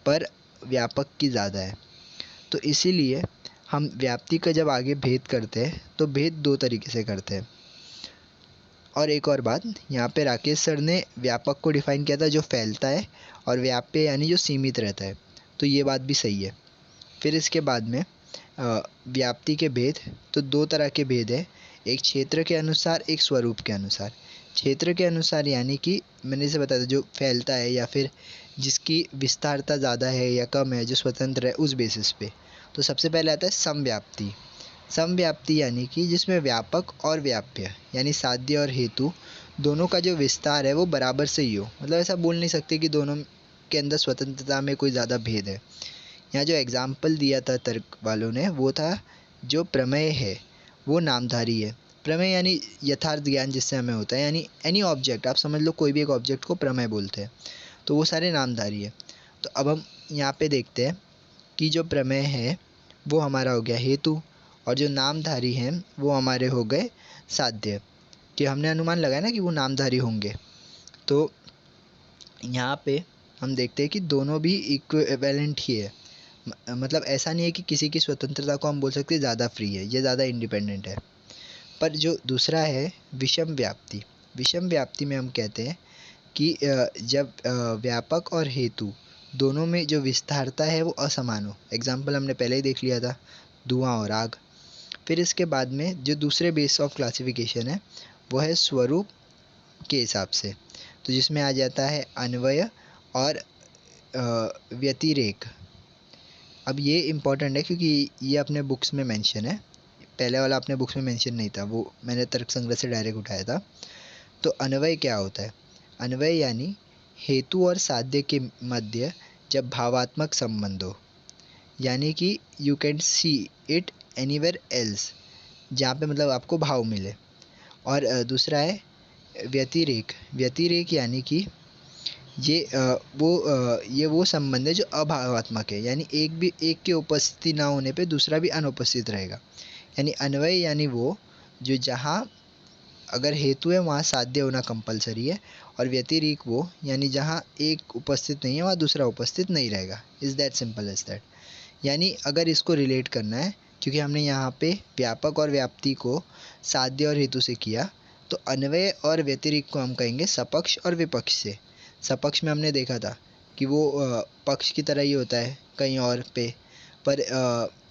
पर व्यापक की ज़्यादा है। तो इसीलिए हम व्याप्ति का जब आगे भेद करते हैं तो भेद दो तरीके से करते हैं। और एक और बात, यहाँ पे राकेश सर ने व्यापक को डिफ़ाइन किया था जो फैलता है, और व्याप्य यानी जो सीमित रहता है, तो ये बात भी सही है। फिर इसके बाद में व्याप्ति के भेद, तो दो तरह के भेद है, एक क्षेत्र के अनुसार, एक स्वरूप के अनुसार। क्षेत्र के अनुसार यानी कि मैंने इसे बताया था जो फैलता है या फिर जिसकी विस्तारता ज़्यादा है या कम है, जो स्वतंत्र है, उस बेसिस पे। तो सबसे पहले आता है समव्याप्ति। समव्याप्ति यानी कि जिसमें व्यापक और व्याप्य यानी साध्य और हेतु दोनों का जो विस्तार है वो बराबर से ही हो। मतलब ऐसा बोल नहीं सकते कि दोनों के अंदर स्वतंत्रता में कोई ज़्यादा भेद है। यहाँ जो एग्जाम्पल दिया था तर्क वालों ने वो था जो प्रमेय है वो नामधारी है। प्रमेय यानी यथार्थ ज्ञान जिससे हमें होता है, यानी एनी ऑब्जेक्ट, आप समझ लो कोई भी एक ऑब्जेक्ट को प्रमेय बोलते हैं, तो वो सारे नामधारी है। तो अब हम यहाँ पे देखते हैं कि जो प्रमेय है वो हमारा हो गया हेतु, और जो नामधारी हैं वो हमारे हो गए साध्य, कि हमने अनुमान लगाया ना कि वो नामधारी होंगे। तो यहाँ पे हम देखते हैं कि दोनों भी इक्विवेलेंट ही है। मतलब ऐसा नहीं है कि किसी की स्वतंत्रता को हम बोल सकते हैं ज़्यादा फ्री है, ये ज़्यादा इंडिपेंडेंट है। पर जो दूसरा है विषम व्याप्ति, विषम व्याप्ति में हम कहते हैं कि जब व्यापक और हेतु दोनों में जो विस्तारता है वो असमान हो। एग्जाम्पल हमने पहले ही देख लिया था, धुआं और आग। फिर इसके बाद में जो दूसरे बेस ऑफ क्लासिफिकेशन है वो है स्वरूप के हिसाब से, तो जिसमें आ जाता है अन्वय और व्यतिरेक। अब ये इम्पॉर्टेंट है क्योंकि ये अपने बुक्स में मेंशन है, पहले वाला अपने बुक्स में मेंशन नहीं था, वो मैंने तर्क संग्रह से डायरेक्ट उठाया था। तो अन्वय क्या होता है? अन्वय यानी हेतु और साध्य के मध्य जब भावात्मक संबंध हो, यानी कि you can see it anywhere else, जहाँ पे मतलब आपको भाव मिले। और दूसरा है व्यतिरेक। व्यतिरेक यानी कि ये वो संबंध है जो अभावात्मक है, यानी एक के उपस्थिति ना होने पे दूसरा भी अनुपस्थित रहेगा। यानी अन्वय यानी वो जो जहाँ अगर हेतु है वहाँ साध्य होना कंपलसरी है, और व्यतिरेक वो यानी जहाँ एक उपस्थित नहीं है वहाँ दूसरा उपस्थित नहीं रहेगा। Is that simple as that. यानी अगर इसको रिलेट करना है, क्योंकि हमने यहाँ पे व्यापक और व्याप्ति को साध्य और हेतु से किया, तो तो अन्वय और व्यतिरिक्त को हम कहेंगे सपक्ष और विपक्ष से। सपक्ष में हमने देखा था कि वो पक्ष की तरह ही होता है कहीं और पे, पर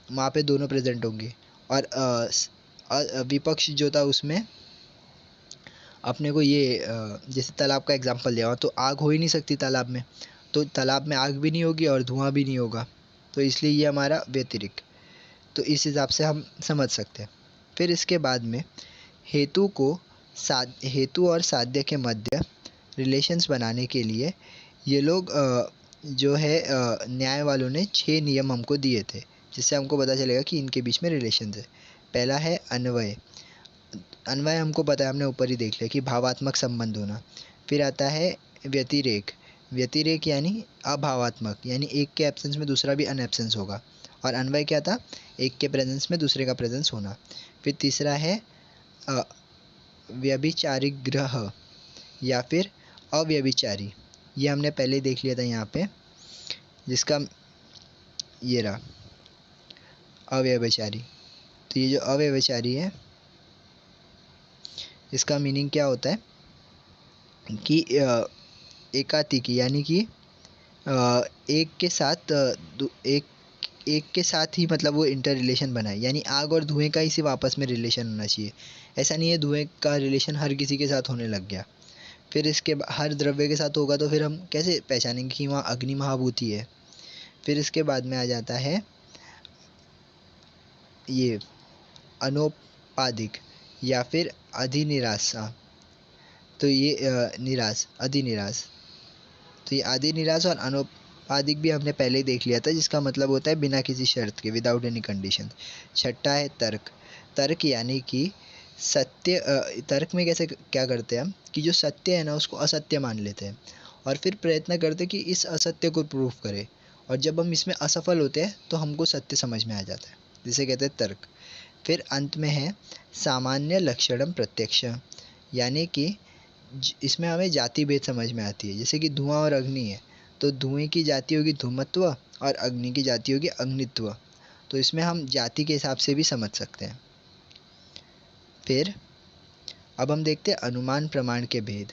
वहाँ पे दोनों प्रेजेंट होंगे। और विपक्ष जो था उसमें अपने को ये जैसे तालाब का एग्जांपल दिया हुआ, तो आग हो ही नहीं सकती तालाब में, तो तालाब में आग भी नहीं होगी और धुआं भी नहीं होगा, तो इसलिए ये हमारा व्यतिरिक्त। तो इस हिसाब से हम समझ सकते हैं। फिर इसके बाद में हेतु और साध्य के मध्य रिलेशंस बनाने के लिए ये लोग जो है न्याय वालों ने 6 नियम हमको दिए थे, जिससे हमको पता चलेगा कि इनके बीच में रिलेशन है। पहला है अन्वय। अन्वय हमको पता है, हमने ऊपर ही देख लिया कि भावात्मक संबंध होना। फिर आता है व्यतिरेक। व्यतिरेक यानी अभावात्मक, यानी एक के एब्सेंस में दूसरा भी अनएब्सेंस होगा। और अन्वय क्या था, एक के प्रेजेंस में दूसरे का प्रेजेंस होना। फिर तीसरा है व्यभिचारिक ग्रह या फिर अव्यभिचारी। ये हमने पहले देख लिया था यहाँ पे, जिसका ये रहा अव्यभिचारी। तो ये जो अव्यभिचारी है इसका मीनिंग क्या होता है कि एकातिकी, यानी कि एक के साथ ही मतलब वो इंटर रिलेशन बनाए, यानी आग और धुएं का ही सिर्फ आपस में रिलेशन होना चाहिए। ऐसा नहीं है धुएं का रिलेशन हर किसी के साथ होने लग गया। फिर इसके हर द्रव्य के साथ होगा तो फिर हम कैसे पहचानेंगे कि वहाँ अग्नि महाभूति है। फिर इसके बाद में आ जाता है ये अनौपाधिक या फिर अधिनिराशा। तो ये अधिनिराश। तो ये अधिनिराश और अनौपाधिक भी हमने पहले ही देख लिया था, जिसका मतलब होता है बिना किसी शर्त के, विदाउट एनी कंडीशन। छठा है तर्क। तर्क यानी कि सत्य। तर्क में कैसे क्या करते हैं हम कि जो सत्य है ना उसको असत्य मान लेते हैं और फिर प्रयत्न करते हैं कि इस असत्य को प्रूव करें, और जब हम इसमें असफल होते हैं तो हमको सत्य समझ में आ जाता है, जिसे कहते हैं तर्क। फिर अंत में है सामान्य लक्षणम प्रत्यक्ष, यानी कि इसमें हमें जाति भेद समझ में आती है। जैसे कि धुआं और अग्नि है, तो धुएं की जाति होगी धूमत्व और अग्नि की जाति होगी अग्नित्व। तो इसमें हम जाति के हिसाब से भी समझ सकते हैं। फिर अब हम देखते हैं अनुमान प्रमाण के भेद।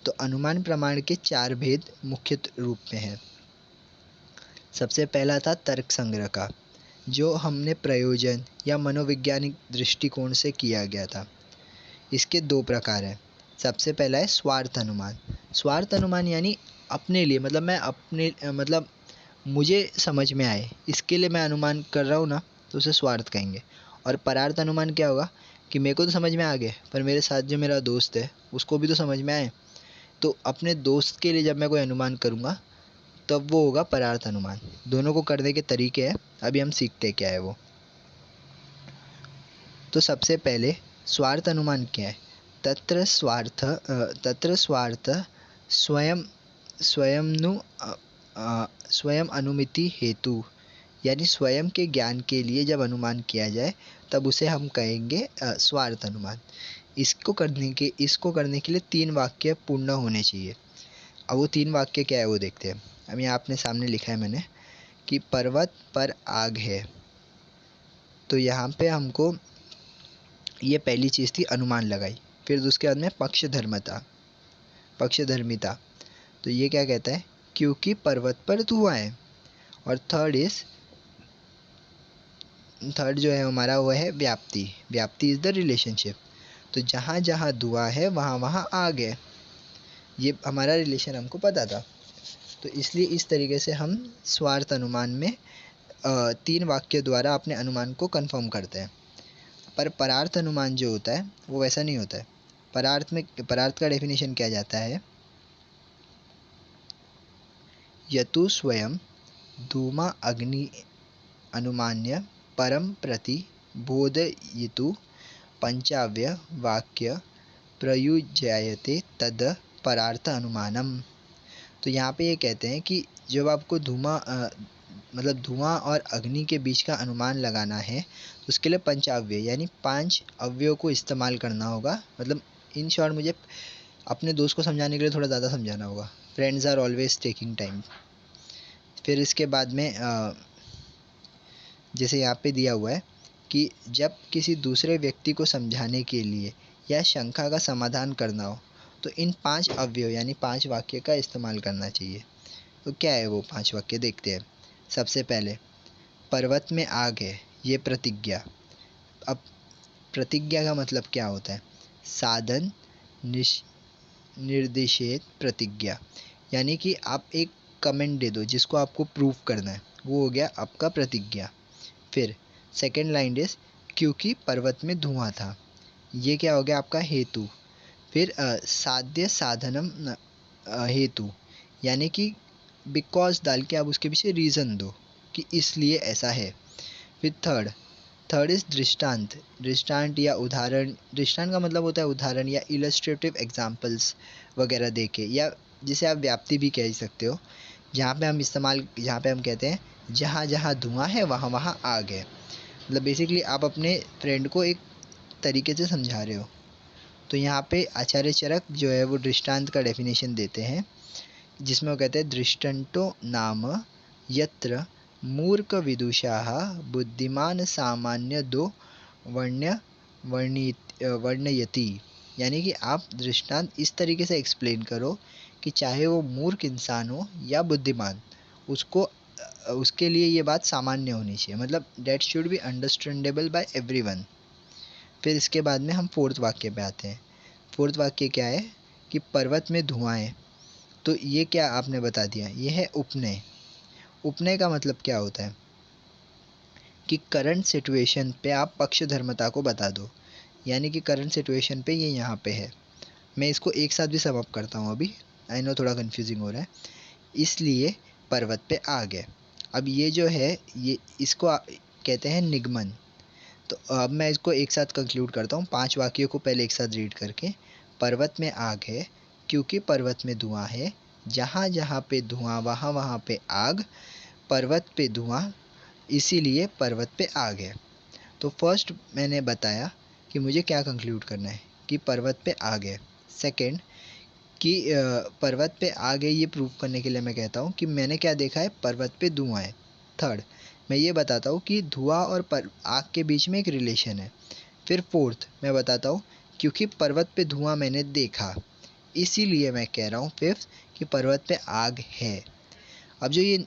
तो अनुमान प्रमाण के 4 भेद मुख्य रूप में हैं। सबसे पहला था तर्क संग्रह का, जो हमने प्रयोजन या मनोवैज्ञानिक दृष्टिकोण से किया गया था। इसके 2 प्रकार हैं। सबसे पहला है स्वार्थ अनुमान। स्वार्थ अनुमान यानी अपने लिए, मतलब मैं अपने मतलब मुझे समझ में आए इसके लिए मैं अनुमान कर रहा हूँ ना, तो उसे स्वार्थ कहेंगे। और परार्थ अनुमान क्या होगा कि मेरे को तो समझ में आ गया, पर मेरे साथ जो मेरा दोस्त है उसको भी तो समझ में आए, तो अपने दोस्त के लिए जब मैं कोई अनुमान करूँगा तब वो होगा परार्थ अनुमान। दोनों को करने के तरीके हैं, अभी हम सीखते क्या है वो। तो सबसे पहले स्वार्थ अनुमान क्या है। तत्र स्वार्थ स्वयं अनुमिति हेतु, यानी स्वयं के ज्ञान के लिए जब अनुमान किया जाए तब उसे हम कहेंगे स्वार्थ अनुमान। इसको करने के लिए 3 वाक्य पूर्ण होने चाहिए। अब वो 3 वाक्य क्या है वो देखते हैं। अब यहाँ आपने सामने लिखा है मैंने कि पर्वत पर आग है, तो यहाँ पे हमको ये पहली चीज़ थी अनुमान लगाई। फिर उसके बाद में पक्षधर्मिता, तो ये क्या कहता है क्योंकि पर्वत पर धुआं है। और थर्ड जो है हमारा वो है व्याप्ति इज़ द रिलेशनशिप। तो जहाँ जहाँ धुआं है वहाँ वहाँ आग है, ये हमारा रिलेशन हमको पता था। तो इसलिए इस तरीके से हम स्वार्थ अनुमान में 3 वाक्य द्वारा अपने अनुमान को कंफर्म करते हैं। पर परार्थ अनुमान जो होता है वो वैसा नहीं होता है। परार्थ का डेफिनेशन क्या जाता है, यतु स्वयं धूमा अग्नि अनुमान्य परम प्रति बोधयितु पंचाव्य वाक्य प्रयुज्यते तद परार्थ अनुमानम। तो यहाँ पे ये कहते हैं कि जब आपको धुआं और अग्नि के बीच का अनुमान लगाना है तो उसके लिए पंचाव्य यानी 5 अव्ययों को इस्तेमाल करना होगा। मतलब इन शॉर्ट मुझे अपने दोस्त को समझाने के लिए थोड़ा ज़्यादा समझाना होगा। Friends are always taking time. फिर इसके बाद में जैसे यहाँ पे दिया हुआ है कि जब किसी दूसरे व्यक्ति को समझाने के लिए या शंका का समाधान करना हो तो इन 5 अवयव यानी 5 वाक्य का इस्तेमाल करना चाहिए। तो क्या है वो 5 वाक्य, देखते हैं। सबसे पहले, पर्वत में आग है, ये प्रतिज्ञा। अब प्रतिज्ञा का मतलब क्या होता है? साधन निर्देशित प्रतिज्ञा, यानी कि आप एक कमेंट दे दो जिसको आपको प्रूव करना है, वो हो गया आपका प्रतिज्ञा। फिर सेकंड लाइन इज क्योंकि पर्वत में धुआं था, ये क्या हो गया आपका हेतु। फिर साध्य साधनम हेतु, यानी कि बिकॉज डाल के आप उसके पीछे रीज़न दो कि इसलिए ऐसा है। फिर थर्ड इज दृष्टांत। दृष्टांत या उदाहरण, दृष्टांत का मतलब होता है उदाहरण या इलस्ट्रेटिव एग्जांपल्स वगैरह दे के, या जिसे आप व्याप्ति भी कह सकते हो, जहाँ पे हम कहते हैं जहाँ जहाँ धुआं है वहाँ वहाँ आग है। मतलब बेसिकली आप अपने फ्रेंड को एक तरीके से समझा रहे हो। तो यहाँ पे आचार्य चरक जो है वो दृष्टांत का डेफिनेशन देते हैं, जिसमें वो कहते हैं दृष्टंतो नाम यत्र मूर्ख विदुषाः बुद्धिमान सामान्य दो वर्णयति, यानी कि आप दृष्टांत इस तरीके से एक्सप्लेन करो कि चाहे वो मूर्ख इंसान हो या बुद्धिमान, उसके लिए ये बात सामान्य होनी चाहिए, मतलब that should be understandable by everyone. फिर इसके बाद में हम फोर्थ वाक्य पे आते हैं। फोर्थ वाक्य क्या है कि पर्वत में धुआं है, तो ये क्या आपने बता दिया, ये है उपनय। उपनय का मतलब क्या होता है कि करंट सिचुएशन पे आप पक्षधर्मता को बता दो, यानी कि करंट सिचुएशन पे ये यहाँ पे है। मैं इसको एक साथ भी सम अप करता हूँ अभी, आई नो थोड़ा कन्फ्यूजिंग हो रहा है। इसलिए पर्वत पे आग है। अब ये जो है ये इसको कहते हैं निगमन। तो अब मैं इसको एक साथ कंक्लूड करता हूँ 5 वाक्यों को पहले एक साथ रीड करके। पर्वत में आग है क्योंकि पर्वत में धुआं है, जहाँ जहाँ पे धुआं वहाँ वहाँ पे आग, पर्वत पे धुआं इसीलिए पर्वत पे आग है। तो फर्स्ट मैंने बताया कि मुझे क्या कंक्लूड करना है कि पर्वत पे आग है। सेकंड कि पर्वत पे आग है ये प्रूव करने के लिए मैं कहता हूँ कि मैंने क्या देखा है, पर्वत पे धुआं है। थर्ड मैं ये बताता हूँ कि धुआं और आग के बीच में एक रिलेशन है। फिर फोर्थ मैं बताता हूँ क्योंकि पर्वत पे धुआं मैंने देखा इसीलिए मैं कह रहा हूँ फिफ्थ कि पर्वत पे आग है। अब जो ये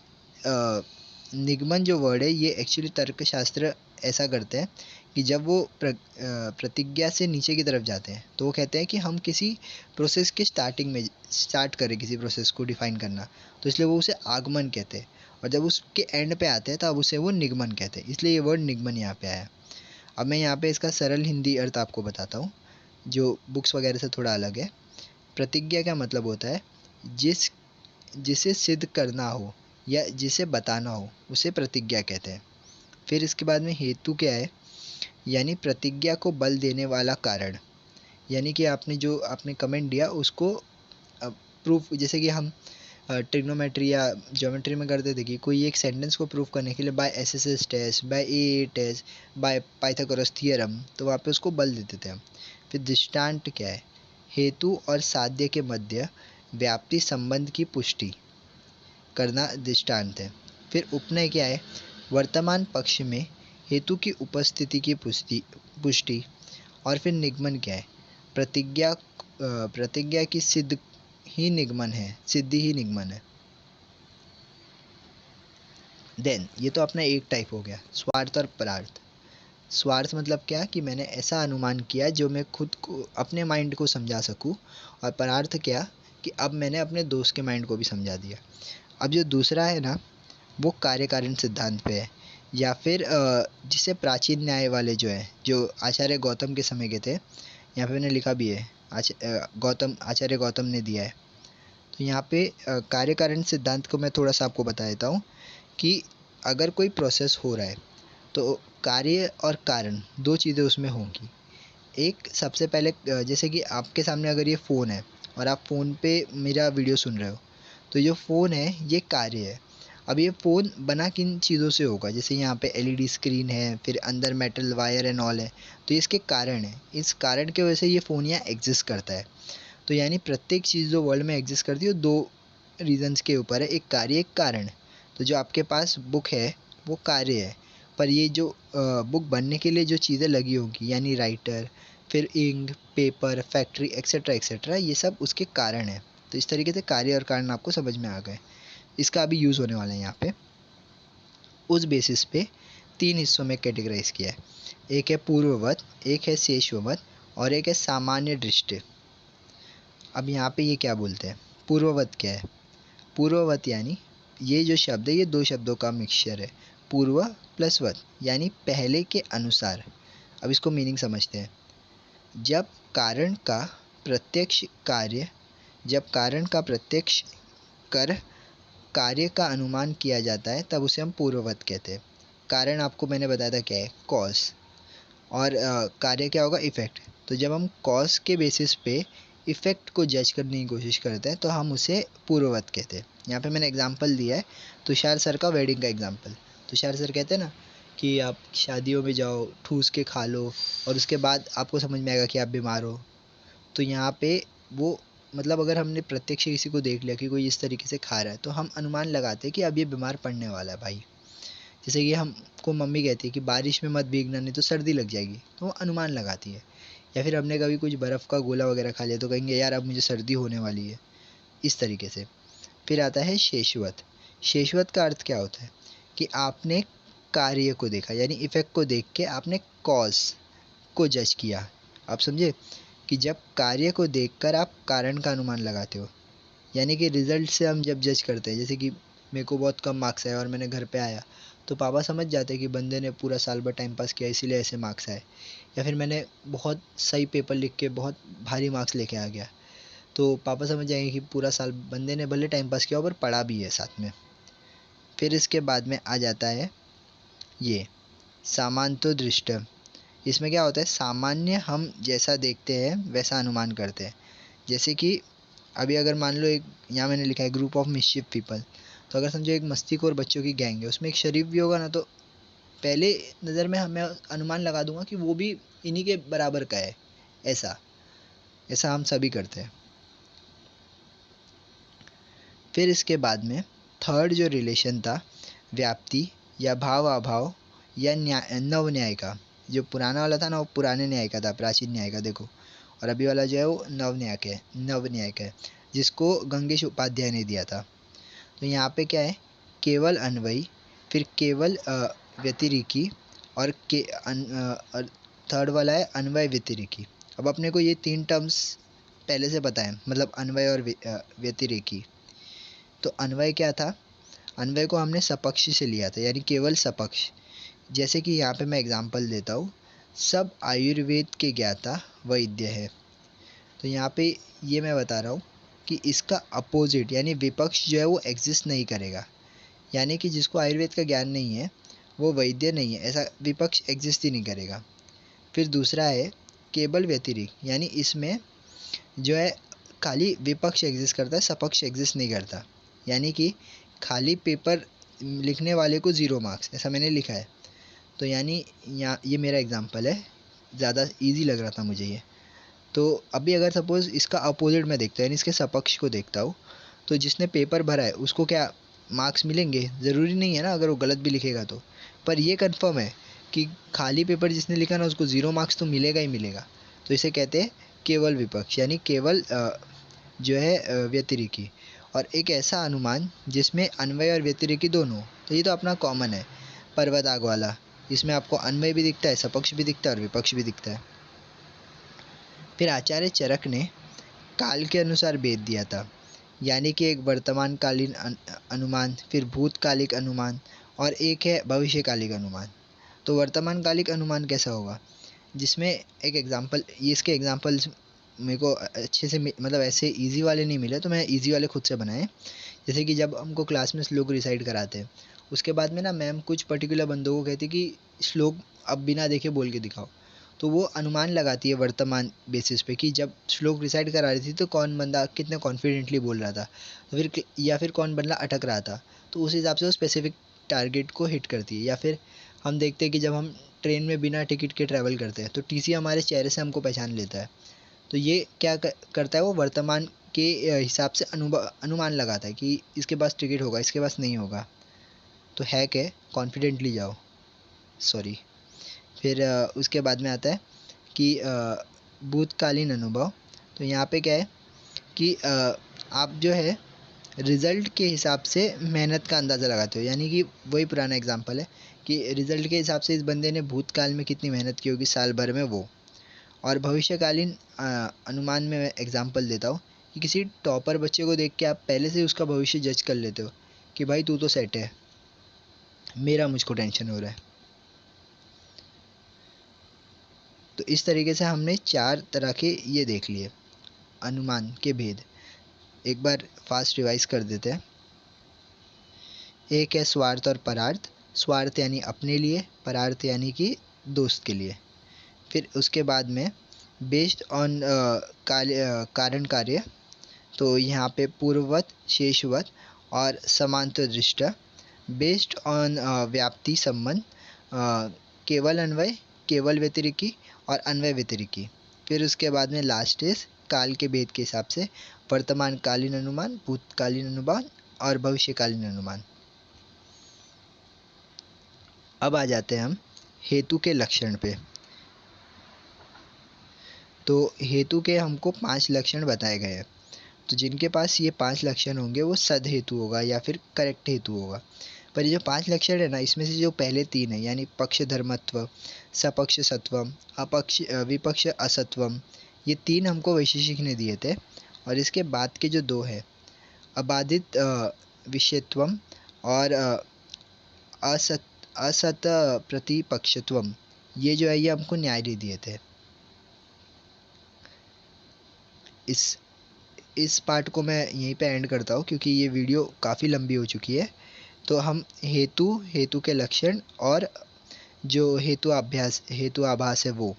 निगमन जो वर्ड है ये एक्चुअली तर्कशास्त्र ऐसा करते हैं कि जब वो प्रतिज्ञा से नीचे की तरफ जाते हैं तो वो कहते हैं कि हम किसी प्रोसेस के स्टार्टिंग में स्टार्ट करें किसी प्रोसेस को डिफाइन करना, तो इसलिए वो उसे आगमन कहते हैं, और जब उसके एंड पे आते हैं तब उसे वो निगमन कहते हैं, इसलिए ये वर्ड निगमन यहाँ पे आया। अब मैं यहाँ पे इसका सरल हिंदी अर्थ आपको बताता हूँ जो बुक्स वगैरह से थोड़ा अलग है। प्रतिज्ञा का मतलब होता है जिसे सिद्ध करना हो या जिसे बताना हो उसे प्रतिज्ञा कहते हैं। फिर इसके बाद में हेतु क्या है, यानी प्रतिज्ञा को बल देने वाला कारण, यानी कि आपने कमेंट दिया उसको प्रूफ, जैसे कि हम ट्रिग्नोमेट्री या ज्योमेट्री में करते थे कि कोई एक सेंटेंस को प्रूफ करने के लिए by SSS test, by A test, by Pythagoras theorem, तो वहाँ पे उसको बल देते थे हम। फिर दृष्टांत क्या है, हेतु और साध्य के मध्य व्याप्ति संबंध की पुष्टि करना दृष्टांत है। फिर उपनय क्या है, वर्तमान पक्ष में हेतु की उपस्थिति की पुष्टि। और फिर निगमन क्या है, प्रतिज्ञा की सिद्धि ही निगमन है। देन ये तो अपना एक टाइप हो गया, स्वार्थ और परार्थ। स्वार्थ मतलब क्या कि मैंने ऐसा अनुमान किया जो मैं खुद को अपने माइंड को समझा सकूं, और परार्थ क्या कि अब मैंने अपने दोस्त के माइंड को भी समझा दिया। अब जो दूसरा है ना वो कार्यकारण सिद्धांत पे है, या फिर जिसे प्राचीन न्याय वाले जो आचार्य गौतम के समय के थे, यहाँ पे मैंने लिखा भी है आचार्य गौतम ने दिया है। तो यहाँ पे कार्यकारण सिद्धांत को मैं थोड़ा सा आपको बता देता हूँ कि अगर कोई प्रोसेस हो रहा है तो कार्य और कारण दो चीज़ें उसमें होंगी। एक सबसे पहले जैसे कि आपके सामने अगर ये फ़ोन है और आप फ़ोन पे मेरा वीडियो सुन रहे हो, तो जो फ़ोन है ये कार्य है। अब ये फ़ोन बना किन चीज़ों से होगा, जैसे यहाँ पे एलईडी स्क्रीन है, फिर अंदर मेटल वायर एंड ऑल है, तो इसके कारण है, इस कारण की वजह से ये फ़ोन यहाँ एग्जिस्ट करता है। तो यानी प्रत्येक चीज़ जो वर्ल्ड में एग्जिस्ट करती है वो दो रीज़न्स के ऊपर है, एक कार्य एक कारण। तो जो आपके पास बुक है वो कार्य है, पर ये जो बुक बनने के लिए जो चीज़ें लगी होंगी यानी राइटर, फिर ink, paper, factory etcetera etcetera, ये सब उसके कारण है। तो इस तरीके से कार्य और कारण आपको समझ में आ गए। इसका अभी यूज़ होने वाला है यहाँ पे। उस बेसिस पे 3 हिस्सों में कैटेगराइज किया है। एक है पूर्ववत, एक है शेषवत और एक है सामान्य दृष्टि। अब यहाँ पे ये क्या बोलते हैं, पूर्ववत क्या है? पूर्ववत यानी ये जो शब्द है ये दो शब्दों का मिक्सचर है, पूर्व प्लस वत, यानी पहले के अनुसार। अब इसको मीनिंग समझते हैं। जब कारण का प्रत्यक्ष कार्य जब कारण का प्रत्यक्ष कर कार्य का अनुमान किया जाता है तब उसे हम पूर्ववत कहते हैं। कारण आपको मैंने बताया था क्या है, कॉज, और कार्य क्या होगा, इफ़ेक्ट। तो जब हम कॉज के बेसिस पे इफ़ेक्ट को जज करने की कोशिश करते हैं तो हम उसे पूर्ववत कहते हैं। यहाँ पे मैंने एग्जांपल दिया है तुषार सर का वेडिंग का एग्जांपल। तुषार सर कहते हैं ना कि आप शादियों में जाओ, ठूस के खा लो और उसके बाद आपको समझ में आएगा कि आप बीमार हो। तो यहाँ पे वो मतलब अगर हमने प्रत्यक्ष किसी को देख लिया कि कोई इस तरीके से खा रहा है तो हम अनुमान लगाते हैं कि अब ये बीमार पड़ने वाला है भाई। जैसे कि हमको मम्मी कहती है कि बारिश में मत भीगना नहीं तो सर्दी लग जाएगी, तो वो अनुमान लगाती है। या फिर हमने कभी कुछ बर्फ़ का गोला वगैरह खा लिया तो कहेंगे यार अब मुझे सर्दी होने वाली है, इस तरीके से। फिर आता है शेषवत। शेषवत का अर्थ क्या होता है कि आपने कार्य को देखा, यानी इफ़ेक्ट को देख के आपने कॉज को जज किया। आप समझे कि जब कार्य को देखकर आप कारण का अनुमान लगाते हो, यानी कि रिज़ल्ट से हम जब जज करते हैं, जैसे कि मेरे को बहुत कम मार्क्स आए और मैंने घर पे आया तो पापा समझ जाते हैं कि बंदे ने पूरा साल भर टाइम पास किया इसीलिए ऐसे मार्क्स आए। या फिर मैंने बहुत सही पेपर लिख के बहुत भारी मार्क्स लेके आ गया तो पापा समझ जाएंगे कि पूरा साल बंदे ने भले टाइम पास किया पर पढ़ा भी है साथ में। फिर इसके बाद में आ जाता है ये सामान्य दृष्टि। इसमें क्या होता है, सामान्य हम जैसा देखते हैं वैसा अनुमान करते हैं। जैसे कि अभी अगर मान लो एक यहाँ मैंने लिखा है ग्रुप ऑफ मिसचिफ पीपल, तो अगर समझो एक मस्तीखोर बच्चों की गैंग है, उसमें एक शरीफ भी होगा ना, तो पहले नज़र में मैं अनुमान लगा दूंगा कि वो भी इन्हीं के बराबर का है। ऐसा ऐसा हम सभी करते हैं। फिर इसके बाद में थर्ड जो रिलेशन था, व्याप्ति या भाव अभाव या न्याय, नव न्याय का। जो पुराना वाला था ना वो पुराने न्याय का था, प्राचीन न्याय का देखो, और अभी वाला जो है वो नव न्याय का है, जिसको गंगेश उपाध्याय ने दिया था। तो यहाँ पे क्या है, केवल अन्वयी, फिर केवल व्यतिरिकी और और थर्ड वाला है अन्वय व्यतिरिकी। अब अपने को ये 3 टर्म्स पहले से पता है, मतलब अन्वय और व्यतिरेकी। तो अन्वय क्या था, अन्वय को हमने सपक्ष से लिया था, यानी केवल सपक्ष। जैसे कि यहाँ पे मैं एग्जांपल देता हूँ, सब आयुर्वेद के ज्ञाता वैद्य है। तो यहाँ पे ये मैं बता रहा हूँ कि इसका अपोजिट यानी विपक्ष जो है वो एग्जिस्ट नहीं करेगा, यानी कि जिसको आयुर्वेद का ज्ञान नहीं है वो वैद्य नहीं है, ऐसा विपक्ष एग्जिस्ट ही नहीं करेगा। फिर दूसरा है केवल व्यतिरिक्त, यानी इसमें जो है खाली विपक्ष एग्जिस्ट करता है, सपक्ष एग्जिस्ट नहीं करता। यानी कि खाली पेपर लिखने वाले को 0 मार्क्स, ऐसा मैंने लिखा है। तो यानी यहाँ ये मेरा एग्जांपल है, ज़्यादा इजी लग रहा था मुझे ये। तो अभी अगर सपोज़ इसका अपोजिट मैं देखता हूँ, यानी इसके सपक्ष को देखता हूँ, तो जिसने पेपर भरा है उसको क्या मार्क्स मिलेंगे? ज़रूरी नहीं है ना, अगर वो गलत भी लिखेगा तो। पर ये कन्फर्म है कि खाली पेपर जिसने लिखा ना उसको 0 मार्क्स तो मिलेगा ही मिलेगा। तो इसे कहते हैं केवल विपक्ष, यानी केवल जो है व्यतिरिकी। और एक ऐसा अनुमान जिसमें अन्वय और व्यतिरिकी दोनों, तो ये तो अपना कॉमन है पर्वताग वाला, इसमें आपको अन्वय भी दिखता है, सपक्ष भी दिखता है और विपक्ष भी दिखता है। फिर आचार्य चरक ने काल के अनुसार भेद दिया था, यानी कि एक वर्तमानकालीन अनुमान, फिर भूतकालिक अनुमान और एक है भविष्यकालिक अनुमान। तो वर्तमानकालिक अनुमान कैसा होगा, जिसमें एक एग्जांपल, ये इसके एग्जांपल्स मेरे को अच्छे से मतलब ऐसे इजी वाले नहीं मिले तो मैं इजी वाले खुद से बनाए। जैसे कि जब हमको क्लास में श्लोक रिसाइट कराते हैं, उसके बाद में ना मैम कुछ पर्टिकुलर बंदों को कहती कि श्लोक अब बिना देखे बोल के दिखाओ। तो वो अनुमान लगाती है वर्तमान बेसिस पे कि जब श्लोक रिसाइट करा रही थी तो कौन बंदा कितने कॉन्फिडेंटली बोल रहा था, तो फिर या फिर कौन बंदा अटक रहा था, तो उस हिसाब से वो स्पेसिफिक टारगेट को हिट करती है। या फिर हम देखते हैं कि जब हम ट्रेन में बिना टिकट के ट्रैवल करते हैं तो टीसी हमारे चेहरे से हमको पहचान लेता है। तो ये क्या करता है, वो वर्तमान के हिसाब से अनुमान लगाता है कि इसके पास टिकट होगा, इसके पास नहीं होगा। तो हैक है, कॉन्फिडेंटली जाओ, सॉरी। फिर उसके बाद में आता है कि भूतकालीन अनुभव। तो यहाँ पे क्या है कि आप जो है रिज़ल्ट के हिसाब से मेहनत का अंदाज़ा लगाते हो, यानी कि वही पुराना एग्जांपल है कि रिज़ल्ट के हिसाब से इस बंदे ने भूतकाल में कितनी मेहनत की होगी साल भर में वो। और भविष्यकालीन अनुमान में मैं एग्जांपल देता हूँ कि किसी टॉपर बच्चे को देख के आप पहले से उसका भविष्य जज कर लेते हो कि भाई तू तो सेट है, मेरा मुझको टेंशन हो रहा है। तो इस तरीके से हमने 4 तरह के ये देख लिए अनुमान के भेद। एक बार फास्ट रिवाइज कर देते हैं। एक है स्वार्थ और परार्थ। स्वार्थ यानी अपने लिए, परार्थ यानी कि दोस्त के लिए। फिर उसके बाद में बेस्ड ऑन कारण कार्य, तो यहाँ पे पूर्ववत, शेषवत और समांतर दृष्टा। बेस्ड ऑन व्याप्ति संबंध, केवल अन्वय, केवल व्यतिरिकी और अन्वय व्यतिरिकी। फिर उसके बाद में लास्ट इज काल के भेद के हिसाब से वर्तमान कालीन अनुमान, भूतकालीन अनुमान और भविष्यकालीन अनुमान। अब आ जाते हैं हम हेतु के लक्षण पे। तो हेतु के हमको 5 लक्षण बताए गए हैं। तो जिनके पास ये 5 लक्षण होंगे वो सद हेतु होगा या फिर करेक्ट हेतु होगा। पर ये जो 5 लक्षण है ना, इसमें से जो पहले 3 है यानी पक्ष धर्मत्व, सपक्ष सत्वम, विपक्ष असत्वम, ये 3 हमको वैशेषिक ने दिए थे। और इसके बाद के जो 2 है अबाधित विषयत्वम और असत प्रतिपक्षत्वम, ये जो है ये हमको न्याय दिए थे। इस पार्ट को मैं यहीं पे एंड करता हूँ क्योंकि ये वीडियो काफ़ी लंबी हो चुकी है। तो हम हेतु के लक्षण और जो हेतु आभास है वो,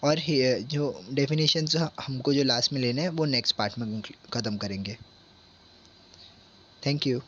और जो डेफिनेशंस हमको जो लास्ट में लेने हैं वो नेक्स्ट पार्ट में ख़त्म करेंगे। Thank you.